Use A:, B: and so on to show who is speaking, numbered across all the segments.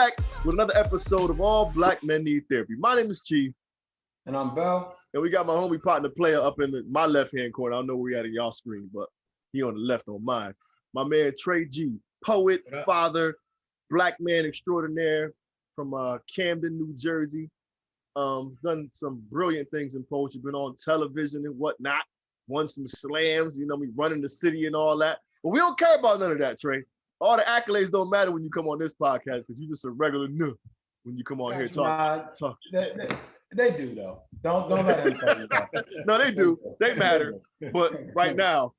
A: back with another episode of All Black Men Need Therapy. My name is Chief.
B: And I'm Bell.
A: And we got my homie partner player up in my left-hand corner. I don't know where he at in y'all screen, but he on the left on mine. My man Tre G, poet, father, black man extraordinaire from Camden, New Jersey. Done some brilliant things in poetry, been on television and whatnot, won some slams, you know me, running the city and all that. But we don't care about none of that, Tre. All the accolades don't matter when you come on this podcast because you're just a regular noob when you come on here talk.
B: They do though. Don't let them tell you that.
A: No, they do. They matter. But right now,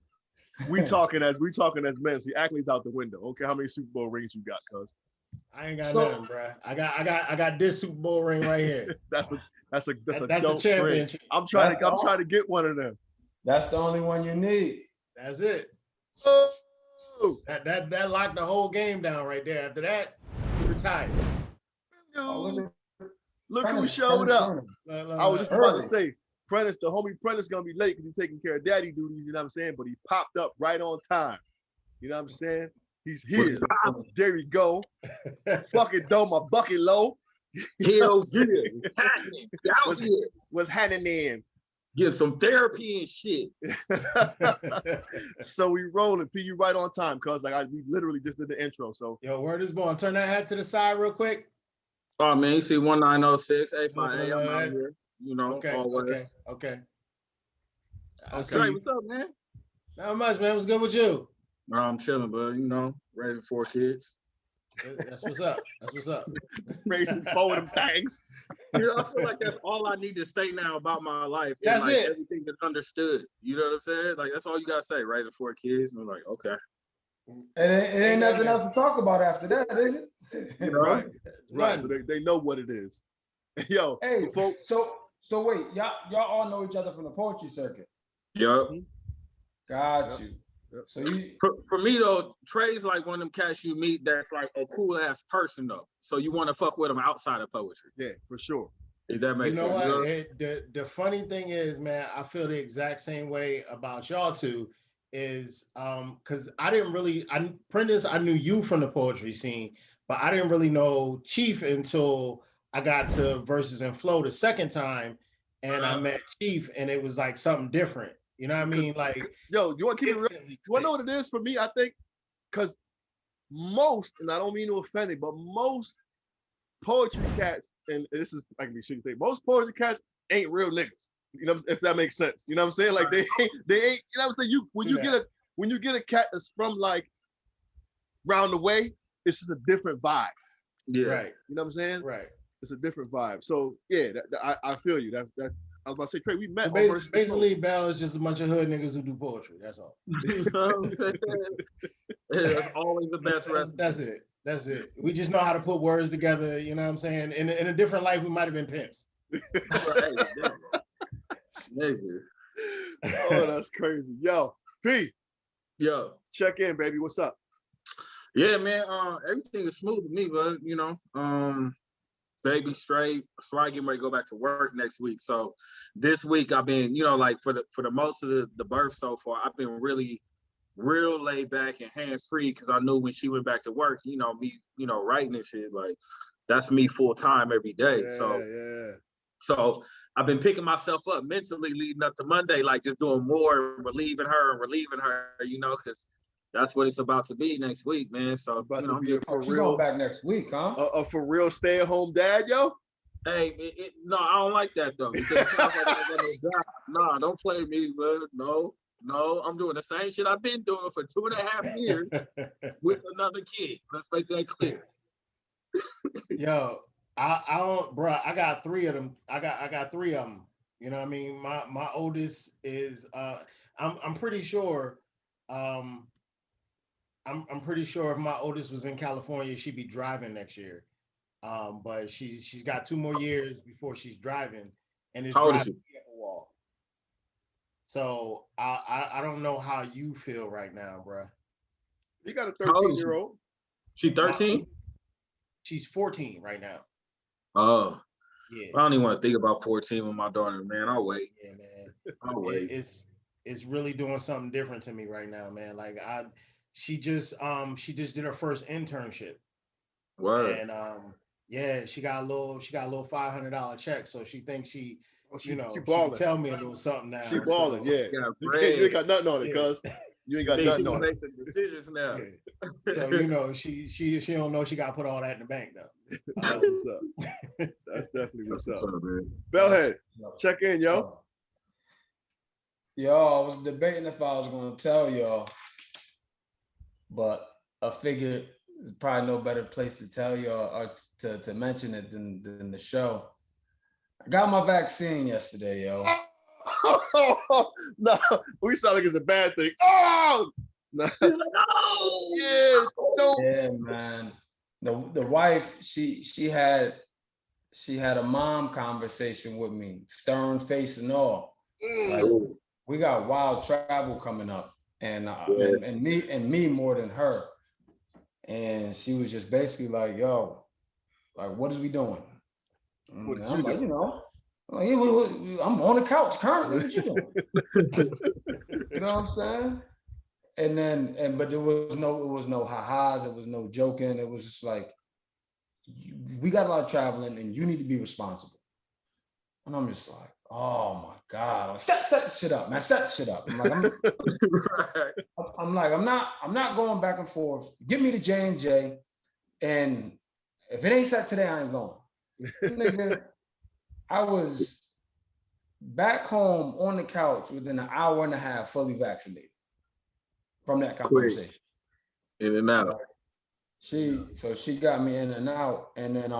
A: we talking as men. So your accolades out the window. Okay, how many Super Bowl rings you got, cuz?
C: I ain't got nothing, bro. I got this Super Bowl ring right here.
A: that's
C: the
A: ring.
C: championship.
A: I'm trying to get one of them.
B: That's the only one you need.
C: That's it.
A: Oh.
C: That locked the whole game down right there. After that, you retired.
A: Look who showed up. I was just about to say, Prentice, the homie Prentice gonna be late because he's taking care of daddy duties, you know what I'm saying? But he popped up right on time. You know what I'm saying? He's here. There we go. Fucking though, my bucket low.
D: Hell yeah.
A: Was handing in.
D: Get some therapy and shit.
A: So we rolling. P, you right on time, cuz we literally just did the intro. So
C: yo, word is born. Turn that hat to the side real quick.
D: Oh man, you see 1906, A5A, I'm out here. You know, always.
C: Okay.
D: Trey, what's up, man?
C: Not much, man. What's good with you?
D: I'm chilling, but you know, raising 4 kids.
C: That's what's up.
A: Raising 4 of them things.
D: You know, I feel like that's all I need to say now about my life.
C: That's
D: like,
C: it.
D: Everything is understood. You know what I'm saying? Like that's all you gotta say. Raising 4 kids. And I'm like, okay.
B: And it ain't nothing else to talk about after that, is it?
A: Right. So they know what it is. Yo.
B: Hey, so wait, y'all all know each other from the poetry circuit.
D: Yep.
B: Got you. Yep. So
D: for me though, Tre's like one of them cats you meet that's like a cool ass person though. So you want to fuck with him outside of poetry.
A: Yeah, for sure.
D: If that makes sense.
C: What? The funny thing is, man, I feel the exact same way about y'all two. Is because Prentice, I knew you from the poetry scene, but I didn't really know Chief until I got to Verses and Flow the second time, and I met Chief, and it was like something different. You know what I mean? Like,
A: yo, you want to keep it real? You want to know what it is for me? I think because most, and I don't mean to offend it, but most poetry cats, and this is I can be sure you say most poetry cats ain't real niggas. You know, if that makes sense. You know what I'm saying? Like they ain't, you know what I'm saying? When you get a cat that's from like round the way, it's just a different vibe.
D: Yeah.
C: Right.
A: You know what I'm saying?
C: Right.
A: It's a different vibe. So yeah, I feel you. That's I was about to say, Tre, we met.
C: Basically, Bell is just a bunch of hood niggas who do poetry. That's all.
D: That's always the best rest.
C: That's it. We just know how to put words together. You know what I'm saying? In a different life, we might have been pimps.
A: Oh, that's crazy. Yo, P.
D: Yo.
A: Check in, baby. What's up?
D: Yeah, man. Everything is smooth with me, but you know, baby straight. So I get ready to go back to work next week. So this week I've been, you know, like for the most of the birth so far, I've been really real laid back and hands free because I knew when she went back to work, you know, me, you know, writing and shit, like that's me full time every day. So I've been picking myself up mentally leading up to Monday, like just doing more, relieving her, you know, because that's what it's about to be next week, man. So
A: about
D: you know,
A: to be for real
B: going back next week, huh?
A: A for real stay-at-home dad, yo.
D: Hey, no, I don't like that though. Because nah, don't play me, bro. No, I'm doing the same shit I've been doing for 2.5 years with another kid. Let's make that clear.
C: Yo. I don't, bro. I got 3 of them. I got 3 of them. You know what I mean? My oldest is I'm pretty sure I'm pretty sure if my oldest was in California, she'd be driving next year. But she's got 2 more years before she's driving, and it's driving at the wall. So I don't know how you feel right now, bro.
A: You got a 13-year-old.
D: She 13?
C: She's 14 right now.
D: Oh,
C: yeah.
D: I don't even want to think about 14 with my daughter, man. I'll wait.
C: Yeah, man.
D: I'll wait.
C: It's really doing something different to me right now, man. Like she just did her first internship.
D: Word.
C: And yeah, she got a little $500 check, so she thinks she
A: She
C: can
A: balling.
C: tell me a little something now.
A: She balling,
C: so,
A: yeah. You ain't got nothing on it, cuz. You ain't got
D: She
A: nothing on it.
D: make the decisions now.
C: Yeah. So she don't know she got to put all that in the bank though.
A: That's what's up. That's definitely what's up.
D: Man.
A: Bellhead, check in, yo.
B: Yo, I was debating if I was gonna tell y'all, but I figured there's probably no better place to tell y'all or to mention it than the show. I got my vaccine yesterday, yo.
A: No, we sound like it's a bad thing. Oh, no. Yeah, don't.
B: Yeah, man. The wife, she had a mom conversation with me, stern face and all. Like, we got wild travel coming up, and me more than her. And she was just basically like, "Yo, like, what is we doing?"
A: What did
B: I'm
A: you
B: like,
A: do?
B: I'm on the couch currently. What you doing? You know what I'm saying? But it was no ha-has, it was no joking. It was just like, we got a lot of traveling and you need to be responsible. And I'm just like, oh my God. I'm like, set the shit up, man. Set the shit up. I'm not going back and forth. Give me the J&J. And if it ain't set today, I ain't going. Nigga, I was back home on the couch within an hour and a half, fully vaccinated from that conversation.
D: In and out.
B: She got me in and out. And then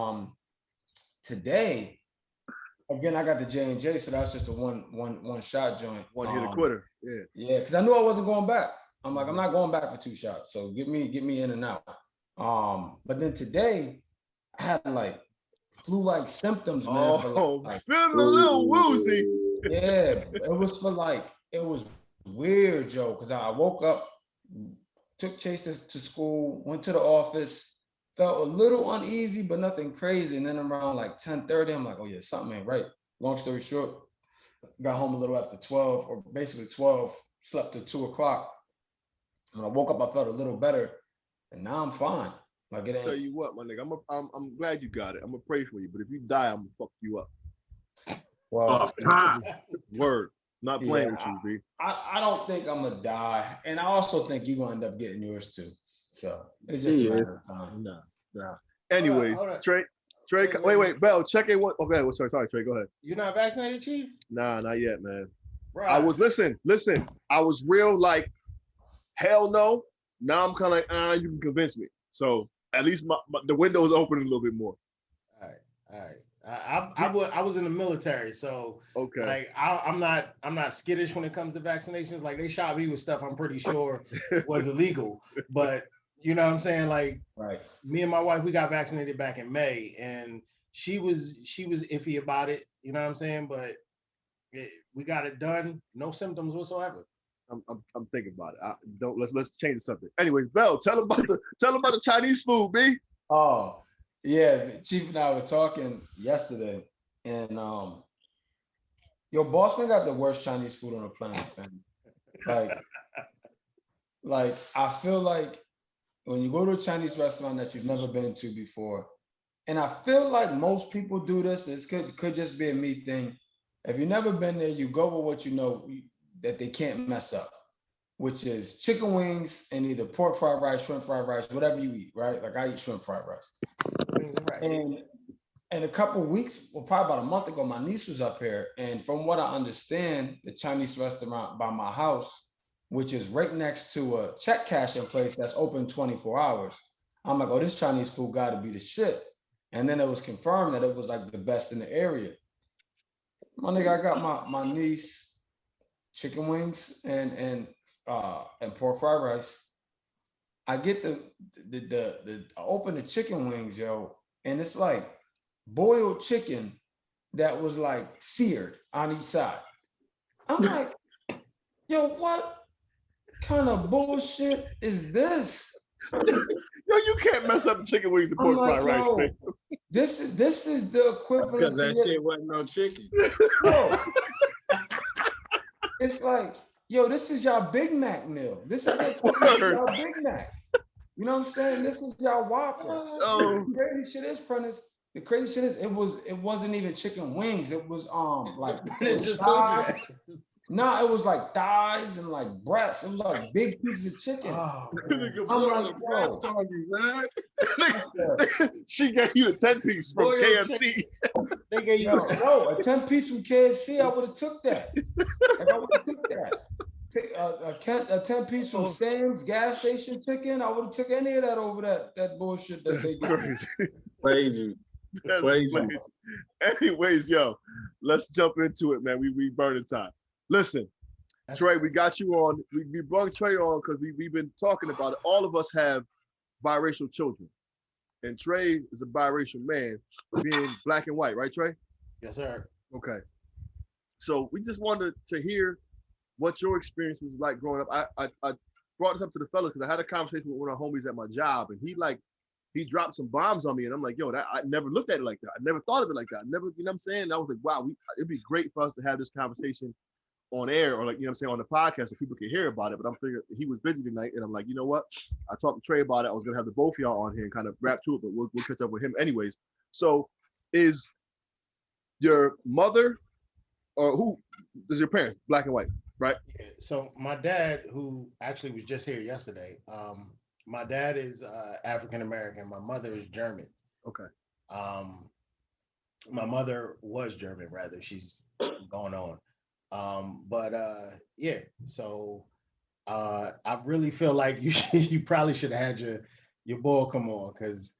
B: today, again, I got the J&J, so that's just a one shot joint.
A: One hit a quitter. Yeah.
B: Yeah, because I knew I wasn't going back. I'm like, I'm not going back for 2 shots. So get me in and out. But then today, I had like flu-like symptoms, man.
A: Oh, feeling a little woozy.
B: Yeah, it was weird, Joe, because I woke up, took Chase to school, went to the office, felt a little uneasy, but nothing crazy. And then around like 10:30, I'm like, oh yeah, something ain't right. Long story short, got home a little after 12, or basically 12, slept till 2 o'clock. When I woke up, I felt a little better, and now I'm fine. Like, it ain't.
A: Tell you what, my nigga, I'm glad you got it. I'm gonna pray for you, but if you die, I'm gonna fuck you up.
B: Well,
A: Word. Not playing with you, B.
B: I don't think I'm gonna die, and I also think you're gonna end up getting yours too. So it's just a matter of time.
A: Nah. Anyways,
C: Hold on.
A: Trey, wait, Bell, check in. What? Okay, well, sorry, Trey, go ahead.
C: You're not vaccinated, Chief?
A: Nah, not yet, man.
C: Right.
A: I was listen. I was real like, hell no. Now I'm kind of like, you can convince me. So at least the window is open a little bit more.
C: All right. I was in the military, so
A: okay.
C: Like I'm not skittish when it comes to vaccinations. Like, they shot me with stuff I'm pretty sure was illegal, but you know what I'm saying? Like,
B: right.
C: Me and my wife, we got vaccinated back in May, and she was iffy about it. You know what I'm saying? But we got it done, no symptoms whatsoever.
A: I'm thinking about it. Let's change the subject. Anyways, Bell, tell them about the Chinese food, B.
B: Oh, yeah, Chief and I were talking yesterday, and Boston got the worst Chinese food on the planet, fam. Like I feel like when you go to a Chinese restaurant that you've never been to before, and I feel like most people do this. It could just be a me thing. If you've never been there, you go with what you know that they can't mess up, which is chicken wings and either pork fried rice, shrimp fried rice, whatever you eat, right? Like, I eat shrimp fried rice. And a couple of weeks, well, probably about a month ago, my niece was up here. And from what I understand, the Chinese restaurant by my house, which is right next to a check cashing place that's open 24 hours. I'm like, oh, this Chinese food got to be the shit. And then it was confirmed that it was like the best in the area. My nigga, I got my niece chicken wings and pork fried rice. I get I open the chicken wings, yo, and it's like boiled chicken that was like seared on each side. I'm like, yo, what kind of bullshit is this?
A: Yo, you can't mess up chicken wings and pork fried rice, man.
B: This is the equivalent
D: because that shit wasn't no chicken.
B: Yo, it's like, yo, this is y'all Big Mac meal. This is the equivalent to y'all Big Mac. You know what I'm saying? This is y'all Whopper.
A: Oh.
B: The crazy shit is, Prentice. The crazy shit is it wasn't even chicken wings. It was like
C: It just told you that.
B: No, it was like thighs and like breasts. It was like big pieces of chicken.
C: Oh,
B: I'm like, bro.
A: She gave you the 10-piece from KFC.
C: They gave you
B: no, a 10-piece from KFC. I would have took that. Like I would have took that. A 10-piece from Sam's gas station chicken. I would have took any of that over that bullshit that they did.
D: Crazy.
A: That's crazy. Anyways, yo, let's jump into it, man. We burning time. Listen, Tre, we got you on. We brought Tre on because we've been talking about it. All of us have biracial children. And Tre is a biracial man, being black and white, right, Tre?
C: Yes, sir.
A: Okay. So we just wanted to hear what your experience was like growing up. I brought this up to the fellas because I had a conversation with one of our homies at my job, and he dropped some bombs on me, and I'm like, yo, I never looked at it like that. I never thought of it like that. I never, you know what I'm saying? I was like, wow, it'd be great for us to have this conversation on air, or like, you know what I'm saying, on the podcast so people can hear about it. But I'm figuring he was busy tonight, and I'm like, you know what? I talked to Tre about it. I was gonna have the both of y'all on here and kind of wrap to it, but we'll catch up with him anyways. So is your mother, or who is your parents, black and white, right?
C: Yeah, so my dad, who actually was just here yesterday, my dad is African American. My mother is German.
A: Okay.
C: My mother was German, rather. She's gone on. Yeah. So I really feel like you probably should have had your boy come on, because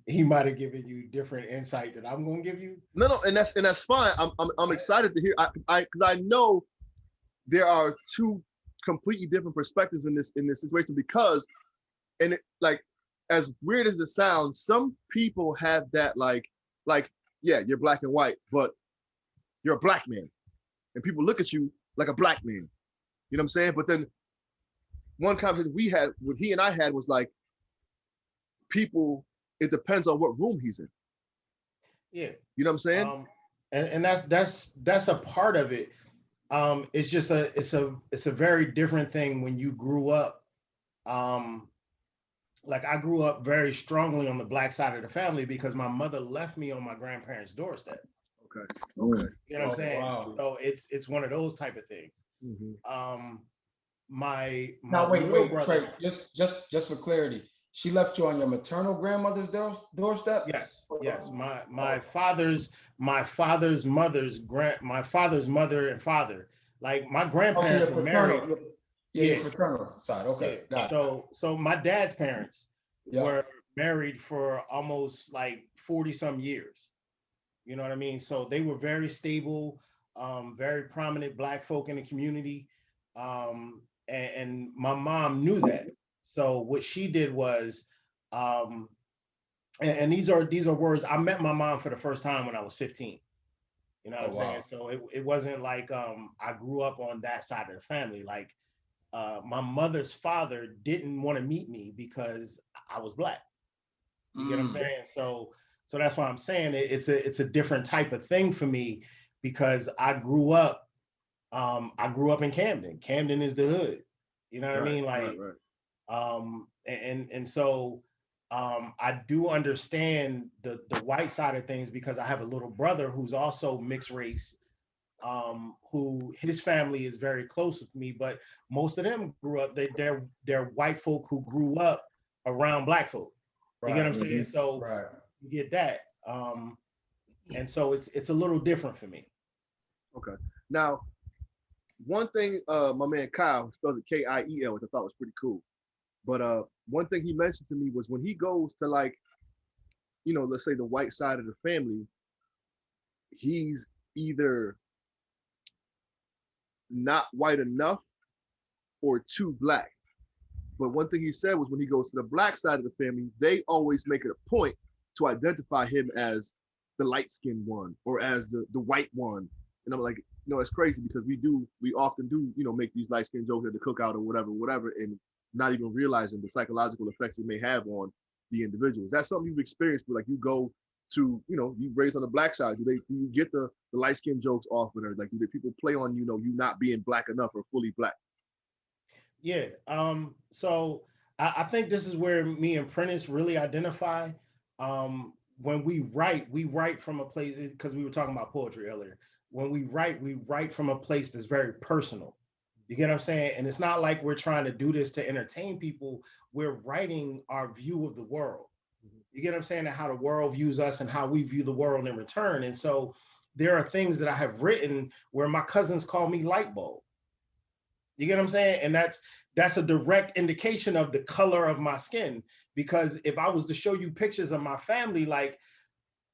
C: he might have given you different insight that I'm gonna give you.
A: No, and that's fine. I'm excited to hear. Because I know there are two completely different perspectives in this situation, because, and it, like, as weird as it sounds, some people have that like yeah, you're black and white, but you're a black man, and people look at you like a black man. You know what I'm saying? But then one conversation we had, what he and I had, was like, people, it depends on what room he's in.
C: Yeah.
A: You know what I'm saying?
C: And that's a part of it. It's just it's a very different thing when you grew up. Like I grew up very strongly on the black side of the family because my mother left me on my grandparents' doorstep.
A: Okay.
C: You know what I'm saying?
B: Wow.
C: So it's one of those type of things.
A: Mm-hmm.
C: My
B: Now wait,
C: brother,
B: Tre, just for clarity, she left you on your maternal grandmother's doorstep?
C: Yes. My father's mother and father. Like my grandparents were married.
B: Yeah, paternal side. Okay.
C: Yeah. So my dad's parents were married for almost like 40 some years. You know what I mean? So they were very stable, very prominent black folk in the community. And my mom knew that. So what she did was, and these are words, I met my mom for the first time when I was 15. You know what I'm saying? So it wasn't like I grew up on that side of the family. Like my mother's father didn't want to meet me because I was black. You get what I'm saying? So that's why I'm saying it's a different type of thing for me, because I grew up in Camden. Camden is the hood. You know what I mean? Like, and so I do understand the white side of things, because I have a little brother who's also mixed race, who his family is very close with me, but most of them grew up, they're white folk who grew up around black folk. You get what I'm saying? So you get that. And so it's a little different for me.
A: Okay. Now, one thing my man Kyle spells it Kiel, which I thought was pretty cool. But one thing he mentioned to me was when he goes to, like, you know, let's say the white side of the family, he's either not white enough or too black. But one thing he said was when he goes to the black side of the family, they always make it a point to identify him as the light-skinned one or as the white one. And I'm like, you know, it's crazy, because we often do, you know, make these light-skinned jokes at the cookout or whatever, and not even realizing the psychological effects it may have on the individual. Is that something you've experienced where, like, you go to, you know, you raised on the black side, do you get the light-skinned jokes often, or like, do people play on, you know, you not being black enough or fully black?
C: Yeah. So I think this is where me and Prentice really identify. When we write from a place, because we were talking about poetry earlier. When we write from a place that's very personal. You get what I'm saying? And it's not like we're trying to do this to entertain people. We're writing our view of the world. You get what I'm saying? And how the world views us and how we view the world in return. And so there are things that I have written where my cousins call me light bulb. You get what I'm saying? And that's a direct indication of the color of my skin. Because if I was to show you pictures of my family, like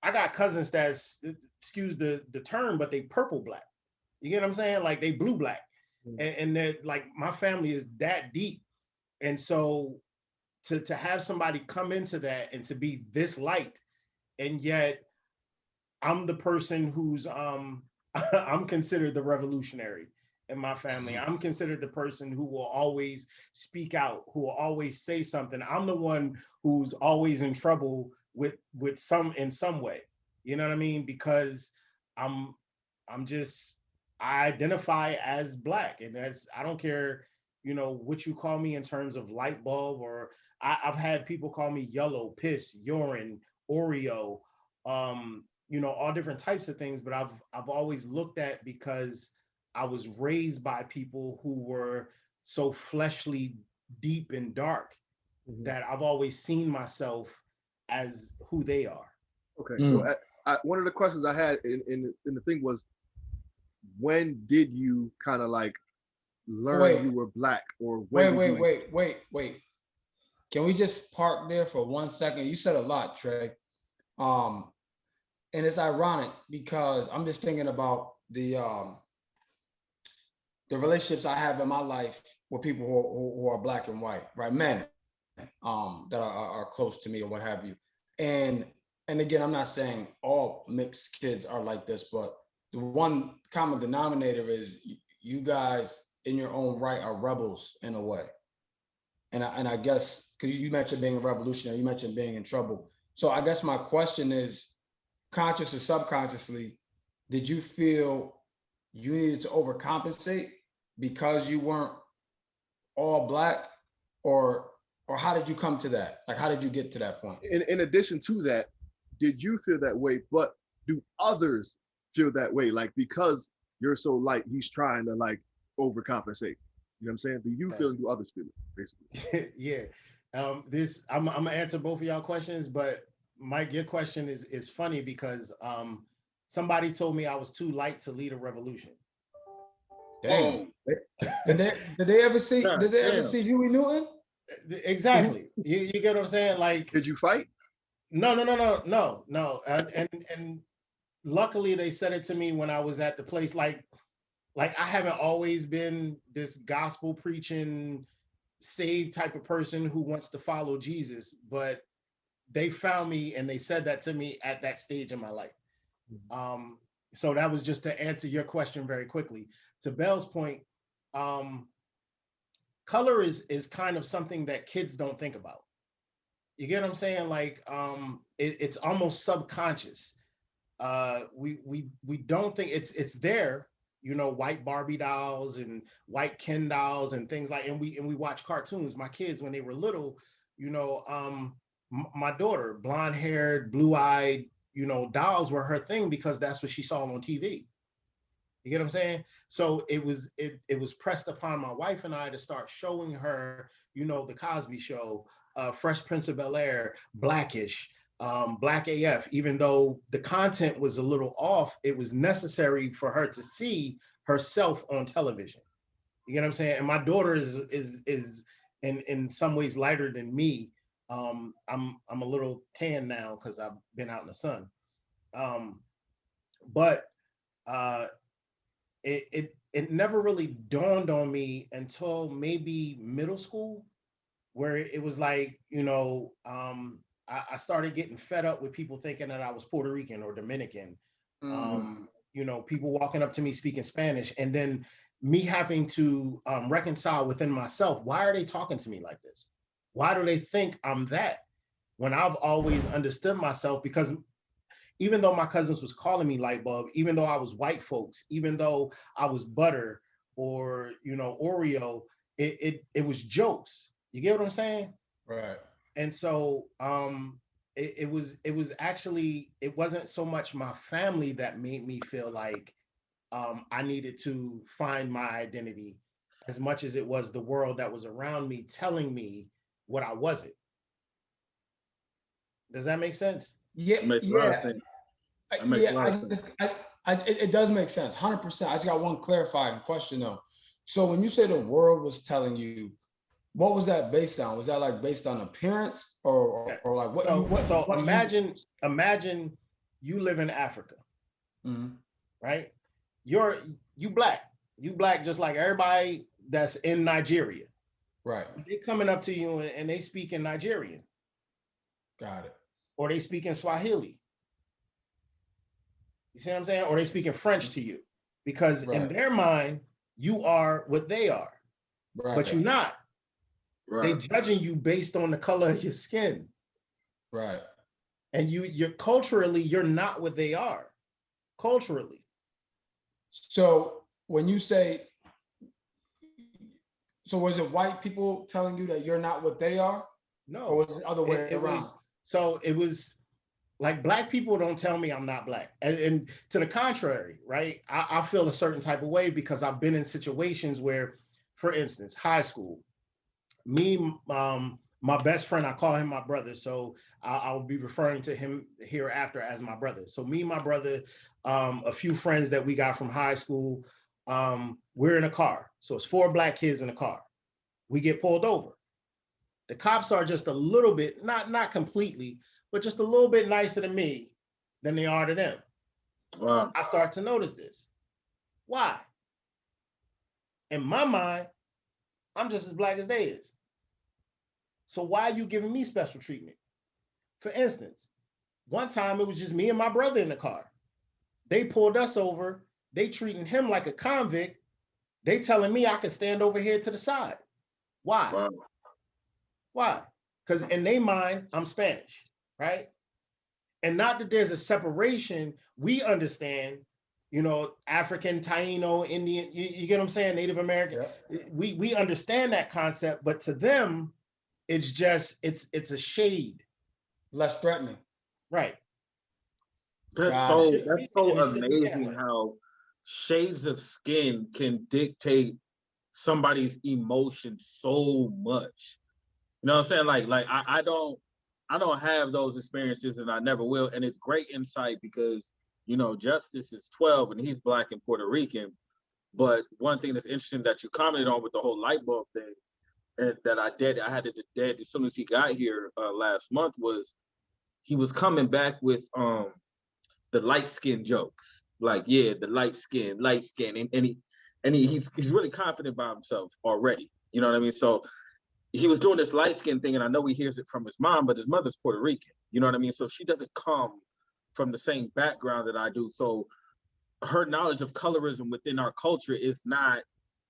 C: I got cousins that's, excuse the term, but they purple black. You get what I'm saying? Like they blue black. And they're like, my family is that deep. And so to have somebody come into that and to be this light, and yet I'm the person who's I'm considered the revolutionary in my family. I'm considered the person who will always speak out, who will always say something. I'm the one who's always in trouble with some in some way. You know what I mean? Because I'm just, I identify as black, and that's, I don't care, you know, what you call me in terms of light bulb, or I've had people call me yellow, piss, urine, Oreo, you know, all different types of things. But I've always looked at, because I was raised by people who were so fleshly, deep and dark, that I've always seen myself as who they are.
A: Okay, so one of the questions I had in the thing was, when did you kind of like learn you were black, or when
B: wait. Can we just park there for 1 second? You said a lot, Tre. And it's ironic because I'm just thinking about the relationships I have in my life with people who are black and white, right? Men that are close to me or what have you. And again, I'm not saying all mixed kids are like this, but the one common denominator is you guys in your own right are rebels in a way. And I guess, because you mentioned being a revolutionary, you mentioned being in trouble. So I guess my question is, conscious or subconsciously, did you feel you needed to overcompensate because you weren't all black, or how did you come to that? Like, how did you get to that point?
A: In addition to that, did you feel that way, but do others feel that way? Like, because you're so light, he's trying to like overcompensate. You know what I'm saying? Do you feel and do others feel it, basically?
C: Yeah. I'm gonna answer both of y'all questions, but Mike, your question is funny because somebody told me I was too light to lead a revolution.
B: Damn. Did they ever see Huey Newton?
C: Exactly. You get what I'm saying? Like,
A: did you fight?
C: No. And luckily they said it to me when I was at the place. Like I haven't always been this gospel preaching, saved type of person who wants to follow Jesus, but they found me and they said that to me at that stage in my life. So that was just to answer your question very quickly. To Bell's point, color is kind of something that kids don't think about. You get what I'm saying? Like, it's almost subconscious. We don't think it's there. You know, white Barbie dolls and white Ken dolls and things like, and we watch cartoons. My kids, when they were little, you know, my daughter, blonde haired, blue eyed, you know, dolls were her thing because that's what she saw on TV. You get what I'm saying? So it was pressed upon my wife and I to start showing her, you know, the Cosby Show, Fresh Prince of Bel-Air, Blackish, Black AF. Even though the content was a little off, it was necessary for her to see herself on television. You get what I'm saying? And my daughter is in some ways lighter than me. I'm a little tan now because I've been out in the sun. But it never really dawned on me until maybe middle school, where it was like, you know, I started getting fed up with people thinking that I was Puerto Rican or Dominican. You know, people walking up to me speaking Spanish, and then me having to reconcile within myself. Why are they talking to me like this? Why do they think I'm that? When I've always understood myself, because even though my cousins was calling me light bulb, even though I was white folks, even though I was butter or, you know, Oreo, it was jokes. You get what I'm saying?
B: Right.
C: And so it was actually, it wasn't so much my family that made me feel like I needed to find my identity as much as it was the world that was around me telling me what I wasn't. Does that make sense?
B: Yeah,
D: It makes a lot of sense.
B: It does make sense, 100%. I just got one clarifying question though. So when you say the world was telling you, what was that based on? Was that like based on appearance or like what?
C: So imagine you live in Africa, right? You black just like everybody that's in Nigeria,
B: right?
C: They coming up to you and they speak in Nigerian.
B: Got it.
C: Or they speak in Swahili. You see what I'm saying? Or they speak in French to you, because in their mind you are what they are, but you're not. They judging you based on the color of your skin,
B: right?
C: And you're culturally, you're not what they are, culturally.
B: So when you say, so was it white people telling you that you're not what they are?
C: No,
B: or was it the other way around?
C: It was like, black people don't tell me I'm not black, and to the contrary, right? I feel a certain type of way because I've been in situations where, for instance, high school. Me, my best friend, I call him my brother, so I'll be referring to him hereafter as my brother. So me, my brother, a few friends that we got from high school, we're in a car. So it's 4 black kids in a car. We get pulled over. The cops are just a little bit, not completely, but just a little bit nicer to me than they are to them.
D: Wow.
C: I start to notice this. Why? In my mind, I'm just as black as they is. So why are you giving me special treatment? For instance, one time it was just me and my brother in the car. They pulled us over. They treating him like a convict. They telling me I could stand over here to the side. Why?
D: Wow.
C: Why? Because in their mind, I'm Spanish, right? And not that there's a separation. We understand, African, Taino, Indian, you get what I'm saying? Native American. Yeah. We understand that concept, but to them, it's just, it's a shade.
B: Less threatening.
C: Right.
D: That's so amazing how shades of skin can dictate somebody's emotion so much. You know what I'm saying? Like I don't have those experiences, and I never will. And it's great insight because, Justice is 12 and he's black and Puerto Rican. But one thing that's interesting that you commented on with the whole light bulb thing, and that I had it dead as soon as he got here last month, was he was coming back with the light skin jokes. Like, yeah, the light skin, and he's really confident about himself already. You know what I mean? So he was doing this light skin thing, and I know he hears it from his mom, but his mother's Puerto Rican. You know what I mean? So she doesn't come from the same background that I do. So her knowledge of colorism within our culture is not,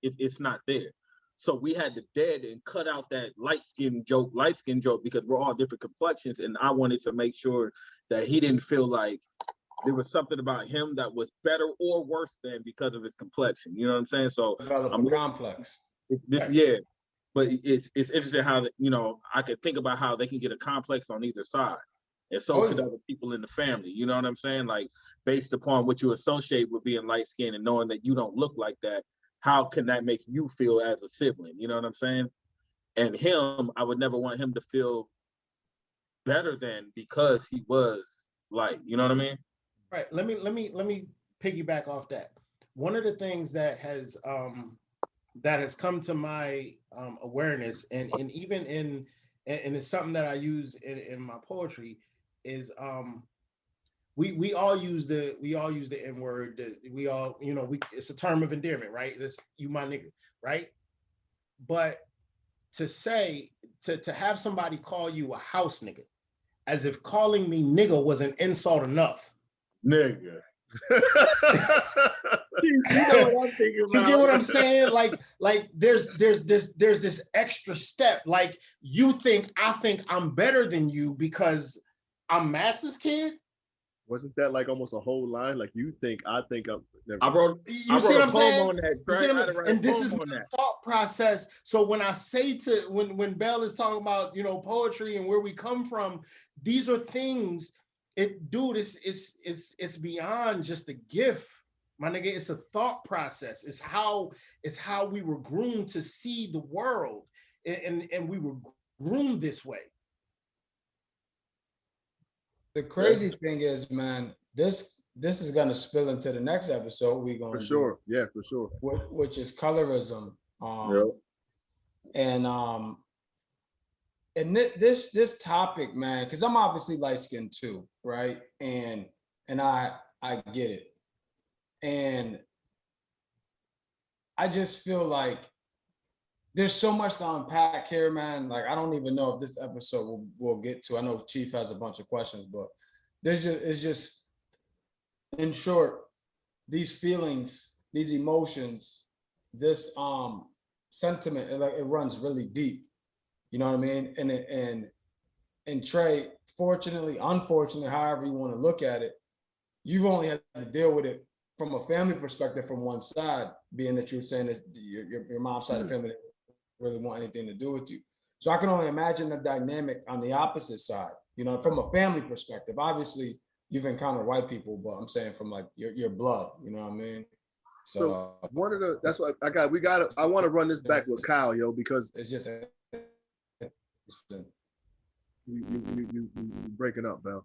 D: it's not there. So we had to dead and cut out that light skin joke because we're all different complexions, and I wanted to make sure that he didn't feel like there was something about him that was better or worse than because of his complexion. You know what I'm saying? So
B: I'm complex.
D: Yeah. But it's interesting how, I could think about how they can get a complex on either side. And so could other people in the family. You know what I'm saying? Like, based upon what you associate with being light skinned and knowing that you don't look like that, how can that make you feel as a sibling? You know what I'm saying? And him, I would never want him to feel better than because he was light. You know what I mean?
C: Right. Let me piggyback off that. One of the things that has come to my awareness, and even and it's something that I use in my poetry, is we all use the N word. We all, it's a term of endearment, right? It's you my nigga, right? But to say, to have somebody call you a house nigga, as if calling me nigga was an insult enough.
D: Nigga.
C: You know what I'm thinking about. You get what I'm saying? Like there's this extra step. Like, I think I'm better than you because I'm Massa's kid.
A: Wasn't that like almost a whole line? Like you think, I think, I'm never.
D: I wrote
C: You see what
D: a
C: I'm
D: poem
C: saying?
D: on that,
C: You see
D: Trey.
C: what
D: I
C: I
D: had to
C: mean?
D: write a
C: And this
D: poem
C: is
D: on
C: my
D: that.
C: thought process. So when I say to when Bell is talking about, you know, poetry and where we come from, these are things. Dude, it's beyond just a gift, my nigga. It's a thought process. It's how we were groomed to see the world, and we were groomed this way.
B: The crazy thing is, man, this is gonna spill into the next episode we're gonna
A: For sure, yeah, for sure.
B: which is colorism.
D: Yep.
B: And this topic, man, because I'm obviously light skinned too, right? And I get it, and I just feel like there's so much to unpack here, man. Like I don't even know if this episode will get to. I know Chief has a bunch of questions, but it's just in short, these feelings, these emotions, this sentiment, it runs really deep. You know what I mean? And Trey, fortunately, unfortunately, however you want to look at it, you've only had to deal with it from a family perspective from one side, being that you're saying that your mom's side of the family didn't really want anything to do with you. So I can only imagine the dynamic on the opposite side, you know, from a family perspective. Obviously, you've encountered white people, but I'm saying from like your blood, you know what I mean?
A: So one of the, that's what I want to run this back with Kyle, yo, because
B: it's just
A: you breaking up, Bell.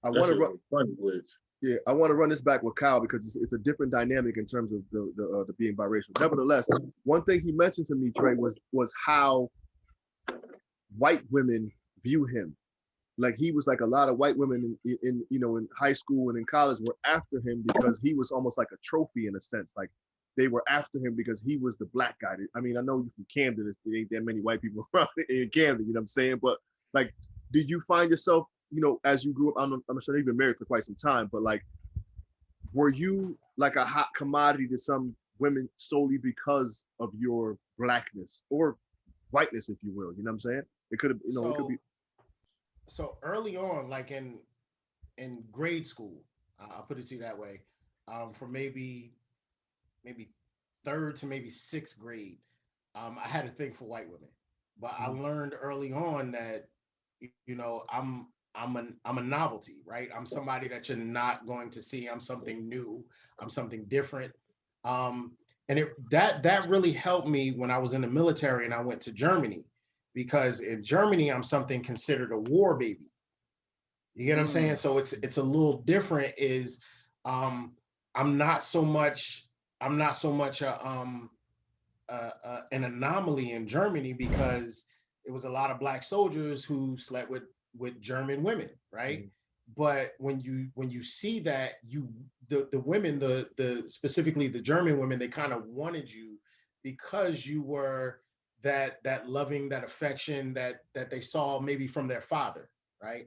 A: I
D: That
A: want to
D: shit
A: run.
D: was funny, which
A: Yeah, I want to run this back with Kyle because it's a different dynamic in terms of the being biracial. Nevertheless, one thing he mentioned to me, Trey, was how white women view him. Like he was like a lot of white women in you know in high school and in college were after him because he was almost like a trophy in a sense. Like they were after him because he was the black guy. I mean, I know you from Camden, it ain't that many white people around in Camden, you know what I'm saying? But like, did you find yourself, you know, as you grew up, I'm sure you've been married for quite some time, but like, were you like a hot commodity to some women solely because of your blackness or whiteness, if you will? You know what I'm saying? It could have, you know, it could be.
C: So early on, like in grade school, I'll put it to you that way, from maybe third to maybe sixth grade, I had a thing for white women, but I learned early on that, you know, I'm a novelty, right? I'm somebody that you're not going to see. I'm something new. I'm something different. And that really helped me when I was in the military and I went to Germany, because in Germany I'm something considered a war baby. You get what I'm saying? So it's a little different. I'm not so much an anomaly in Germany, because it was a lot of black soldiers who slept with German women, right? But when you see that, the women, the specifically the German women, they kind of wanted you because you were that loving, that affection that they saw maybe from their father, right?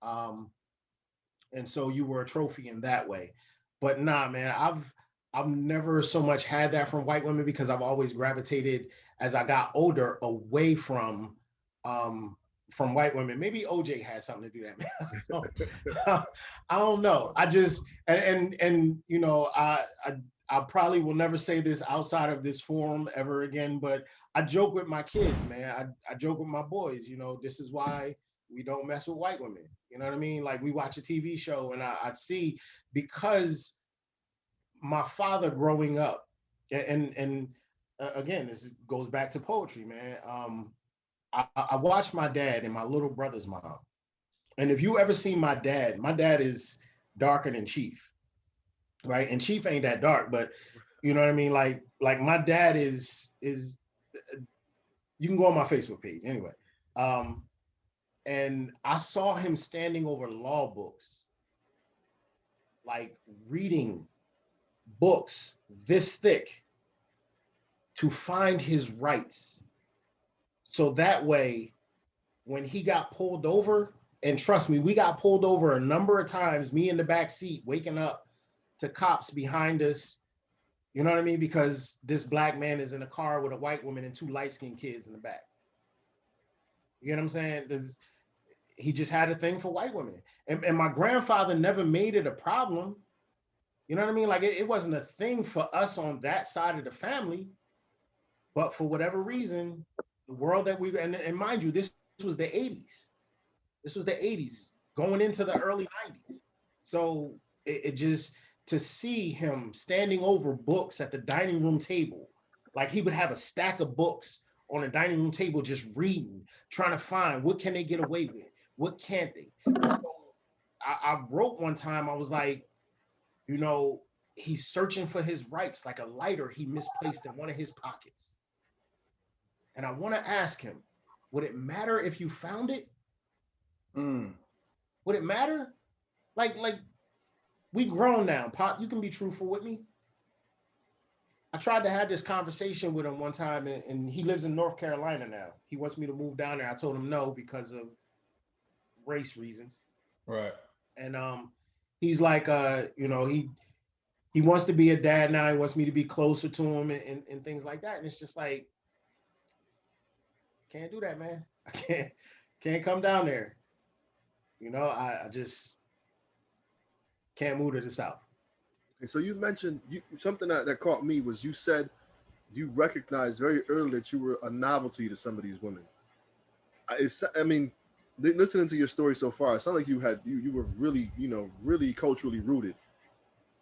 C: And so you were a trophy in that way. But nah, man, I've never so much had that from white women, because I've always gravitated as I got older away from white women. Maybe OJ had something to do that, man. I don't know. I just and you know, I probably will never say this outside of this forum ever again, but I joke with my kids, man. I joke with my boys, you know, this is why we don't mess with white women. You know what I mean? Like we watch a TV show and I see, because my father growing up, and again, this goes back to poetry, man. I watched my dad and my little brother's mom. And if you ever see my dad is darker than Chief, right? And Chief ain't that dark, but you know what I mean? Like my dad is you can go on my Facebook page anyway. And I saw him standing over law books, like reading books this thick to find his rights. So that way, when he got pulled over, and trust me, we got pulled over a number of times, me in the back seat, waking up to cops behind us. You know what I mean? Because this black man is in a car with a white woman and two light-skinned kids in the back. You know what I'm saying? he just had a thing for white women. And my grandfather never made it a problem. You know what I mean? Like it wasn't a thing for us on that side of the family. But for whatever reason, the world that we, and mind you, this was the 80s. This was the 80s going into the early 90s. So it just, to see him standing over books at the dining room table, like he would have a stack of books on a dining room table just reading, trying to find what can they get away with, what can't they. So I wrote one time, I was like, you know, he's searching for his rights like a lighter he misplaced in one of his pockets. And I want to ask him, would it matter if you found it? Would it matter? Like we grown now, Pop, you can be truthful with me. I tried to have this conversation with him one time, and he lives in North Carolina now. He wants me to move down there. I told him no because of race reasons.
B: Right.
C: And he's like, you know, he wants to be a dad now. He wants me to be closer to him and things like that. And it's just like, can't do that, man. I can't come down there. You know, I just can't move to the South.
A: And so you mentioned something that caught me was you said you recognized very early that you were a novelty to some of these women. I mean, listening to your story so far, it sounded like you were really, you know, really culturally rooted,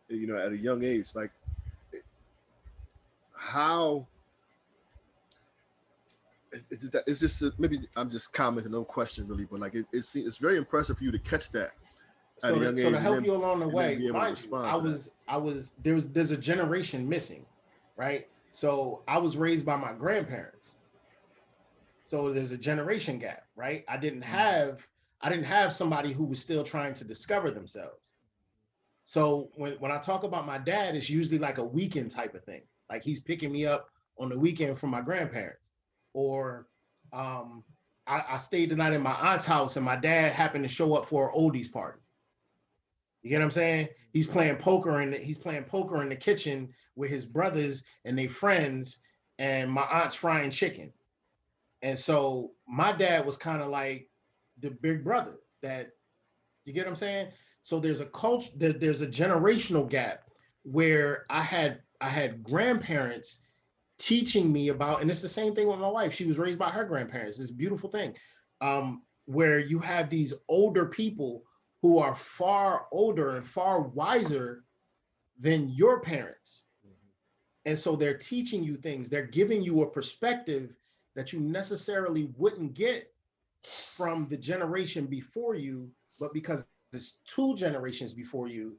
A: you know, at a young age. Like, how? It's just maybe I'm just commenting, no question really, but like it's very impressive for you to catch that.
C: So to help you along the way, there's a generation missing, right? So I was raised by my grandparents. So there's a generation gap, right? I didn't have somebody who was still trying to discover themselves. So when I talk about my dad, it's usually like a weekend type of thing. Like he's picking me up on the weekend from my grandparents. Or I stayed the night in my aunt's house and my dad happened to show up for an oldies party. You get what I'm saying? He's playing poker in the kitchen with his brothers and their friends, and my aunt's frying chicken. And so my dad was kind of like the big brother that, you get what I'm saying? So there's a culture, there's a generational gap where I had grandparents teaching me about, and it's the same thing with my wife. She was raised by her grandparents. It's a beautiful thing, where you have these older people who are far older and far wiser than your parents. And so they're teaching you things. They're giving you a perspective that you necessarily wouldn't get from the generation before you, but because it's 2 generations before you,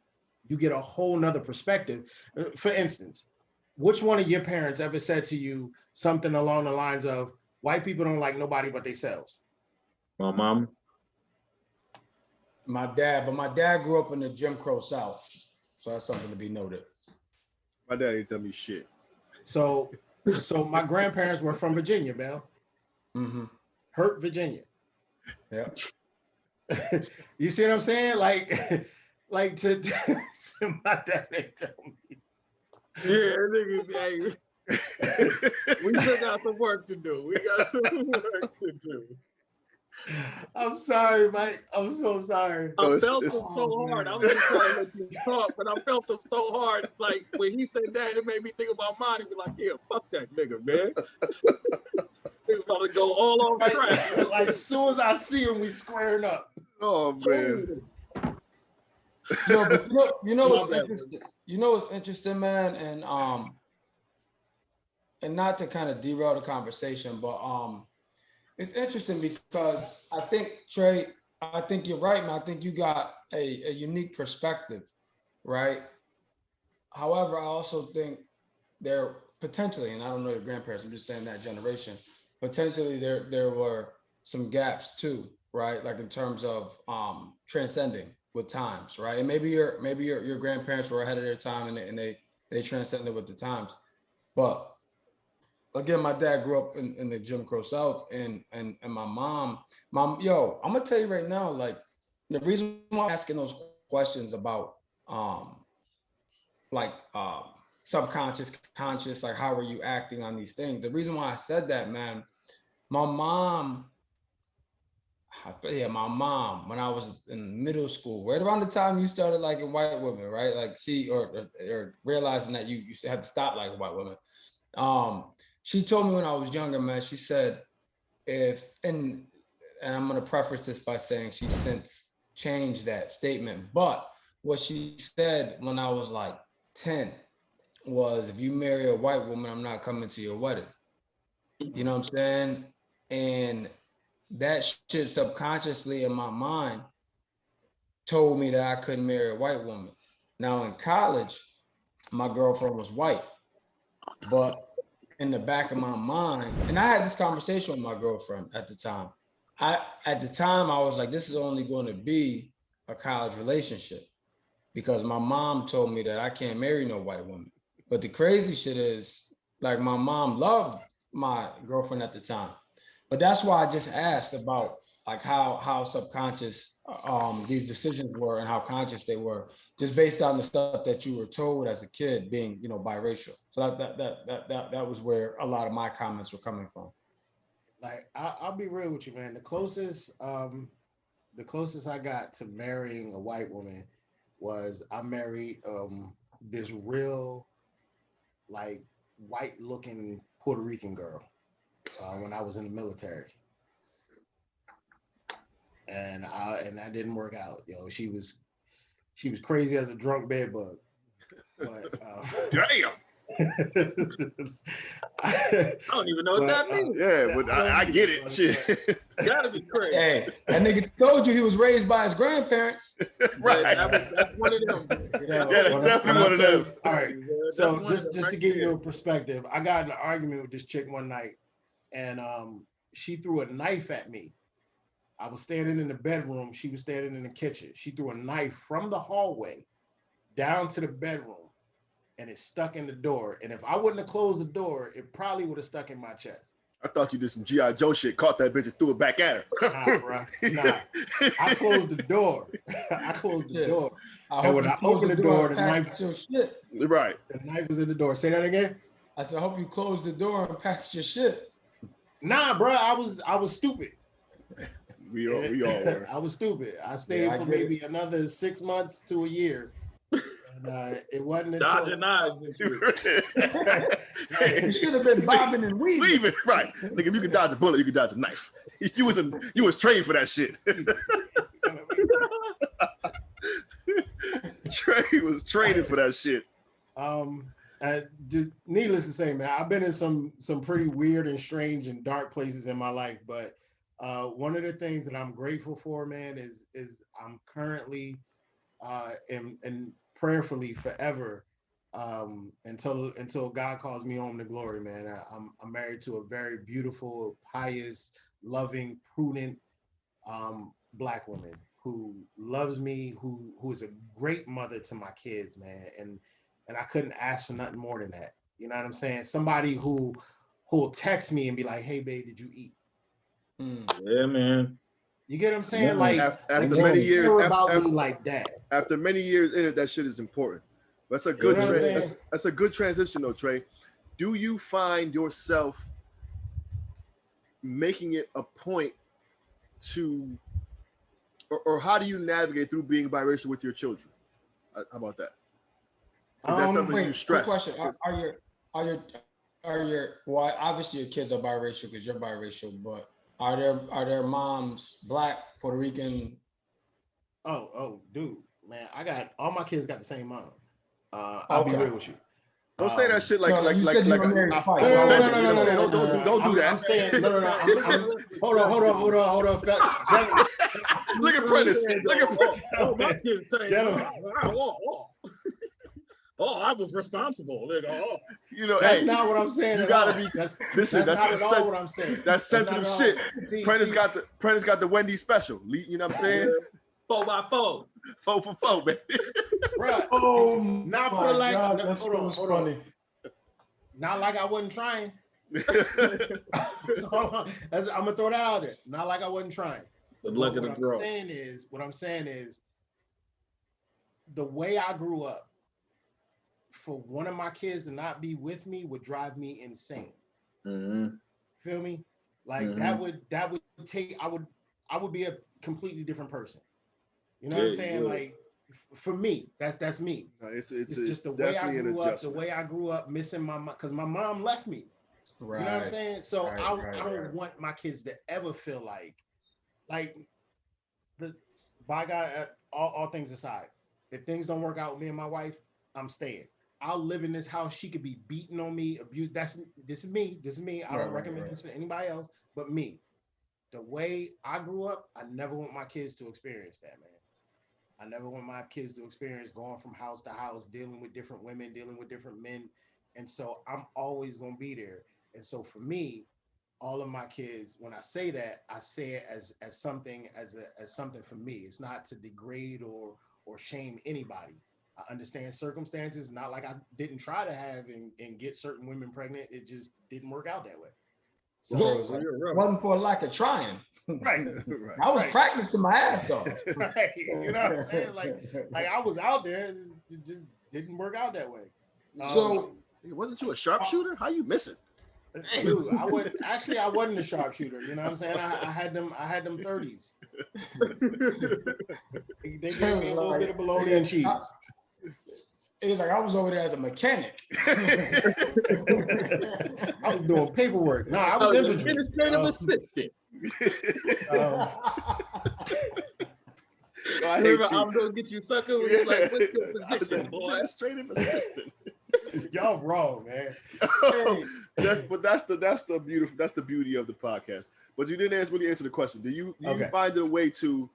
C: you get a whole nother perspective. For instance, which one of your parents ever said to you something along the lines of, white people don't like nobody but themselves?
D: My mom.
B: My dad, but my dad grew up in the Jim Crow South. So that's something to be noted.
A: My dad ain't tell me shit.
C: So my grandparents were from Virginia, Bell.
B: Mm-hmm.
C: Hurt, Virginia.
B: Yeah.
C: You see what I'm saying? Like to my dad ain't tell me.
D: Yeah, niggas, hey, we still got some work to do. We got some work to do.
C: I'm sorry, Mike. I'm so sorry.
D: I felt him so hard. I was just trying to let you talk, but I felt him so hard. Like when he said that, it made me think about mine. He be like, "Yeah, fuck that nigga, man." He's about to go all off track.
C: Like as soon as I see him, we squaring up.
A: Oh man.
B: No, but you know what's interesting. You know what's interesting, man, and not to kind of derail the conversation, but it's interesting because I think, Tre, I think you're right, man. I think you got a unique perspective, right? However, I also think there potentially, and I don't know your grandparents, I'm just saying that generation, potentially there were some gaps too, right? Like in terms of transcending with times, right? And maybe your grandparents were ahead of their time and they transcended with the times. But again, my dad grew up in the Jim Crow South, and my mom, yo, I'm gonna tell you right now, like the reason why I'm asking those questions about subconscious, conscious, like how are you acting on these things? The reason why I said that, man, my mom yeah, my mom, when I was in middle school, right around the time you started liking white women, right? Like she or realizing that you had to stop liking white women. She told me when I was younger, man, she said, if and I'm gonna preface this by saying she's since changed that statement, but what she said when I was like 10 was, if you marry a white woman, I'm not coming to your wedding. You know what I'm saying? And that shit subconsciously in my mind told me that I couldn't marry a white woman. Now in college, my girlfriend was white, but in the back of my mind, and I had this conversation with my girlfriend at the time. At the time, I was like, this is only going to be a college relationship because my mom told me that I can't marry no white woman. But the crazy shit is, like, my mom loved my girlfriend at the time. But that's why I just asked about like how subconscious these decisions were and how conscious they were, just based on the stuff that you were told as a kid, being, you know, biracial. So that was where a lot of my comments were coming from.
C: Like I'll be real with you, man. The closest I got to marrying a white woman was I married this real like white looking Puerto Rican girl when I was in the military. And that didn't work out. Yo, she was crazy as a drunk bed bug. But
A: Damn.
D: I don't even know what that means.
A: Yeah, but I get it. Shit.
D: Gotta be crazy.
B: Hey, that nigga told you he was raised by his grandparents.
A: Right.
D: That's one of them.
A: Yeah, that's definitely one of them.
C: All right. So just to give you a perspective, I got in an argument with this chick one night, and she threw a knife at me. I was standing in the bedroom. She was standing in the kitchen. She threw a knife from the hallway down to the bedroom, and it stuck in the door. And if I wouldn't have closed the door, it probably would have stuck in my chest.
A: I thought you did some G.I. Joe shit, caught that bitch and threw it back at her.
C: Nah, bro. Nah. I closed the door. I closed the door. And when I opened the door, the knife.
B: Your shit.
A: Right.
C: The knife was in the door. Say that again?
B: I said, I hope you closed the door and packed your shit.
C: Nah, bro. I was stupid.
A: We all were.
C: I was stupid. I stayed for maybe another 6 months to a year. And it wasn't until
D: Dodging knives.
B: You should have been bobbing and weaving.
A: Right. Like, if you could dodge a bullet, you could dodge a knife. You was trained for that shit. Trey was training for that shit.
C: Just needless to say, man, I've been in some pretty weird and strange and dark places in my life, but one of the things that I'm grateful for, man, is I'm currently and prayerfully forever until God calls me home to glory, man. I'm married to a very beautiful, pious, loving, prudent Black woman who loves me, who is a great mother to my kids, man, and I couldn't ask for nothing more than that. You know what I'm saying? Somebody who'll text me and be like, "Hey, babe, did you eat?"
D: Yeah, man.
C: You get what I'm saying?
B: Yeah.
C: Like
A: after many years,
C: about me like that.
A: After many years in it, that shit is important. That's a good that's a good transition though, Trey. Do you find yourself making it a point to, or how do you navigate through being biracial with your children? How about that? Is that something you stress?
B: Quick question: Are your well, obviously your kids are biracial because you're biracial, but are their moms Black, Puerto Rican?
C: Oh, dude, man, I got all my kids got the same mom. I'll be real with you.
A: Don't say that shit like
B: no,
A: don't do that.
C: I'm saying no. Hold on.
A: Look at Prentice. Look at Prentice.
D: My kids saying, I was responsible.
A: You know,
C: that's not what I'm saying.
A: You gotta be.
C: That's
A: Listen,
C: not at all what I'm saying.
A: That's sensitive shit. Prentice got the Wendy special. You know what I'm saying?
D: 4x4.
A: 4 for 4, baby.
C: Right.
B: Oh,
C: not for like.
B: Hold on.
C: Not like I wasn't trying. So, I'm gonna throw that out there. Not like I wasn't trying.
D: What
C: I'm saying is, the way I grew up, for one of my kids to not be with me would drive me insane.
D: Mm-hmm.
C: Feel me? Like
D: Mm-hmm.
C: that would take. I would be a completely different person. You know what I'm saying? Like for me, that's me.
A: No,
C: it's just the way I grew up, the way I grew up missing my mom, because my mom left me.
B: Right.
C: You know what I'm saying? So
B: Right,
C: I don't want my kids to ever feel like the by God, all things aside, if things don't work out with me and my wife, I'm staying. I'll live in this house. She could be beating on me, abused. This is me. This is me. I don't recommend this for anybody else but me. The way I grew up, I never want my kids to experience that, man. I never want my kids to experience going from house to house, dealing with different women, dealing with different men. And so I'm always going to be there. And so for me, all of my kids, when I say that, I say it as something as something for me. It's not to degrade or shame anybody. I understand circumstances, not like I didn't try to have and get certain women pregnant. It just didn't work out that way.
B: So it wasn't for a lack of trying.
C: Right.
B: I was practicing my ass off.
C: Right. You know what I'm saying? Like I was out there, it just didn't work out that way.
B: So
A: wasn't you a sharpshooter? How you missing?
C: Dude, I wasn't a sharpshooter. You know what I'm saying? I had them 30s. They gave me a little bit of bologna and cheese.
B: It was like I was over there as a mechanic.
C: I was doing paperwork. No, I was
D: administrative assistant.
A: I hate you.
D: I'm gonna get you sucker. When like, what's your position, boy?
A: Administrative assistant.
C: Y'all wrong, man.
A: That's the beauty of the podcast. But you didn't really answer the question. Do you find it a way to?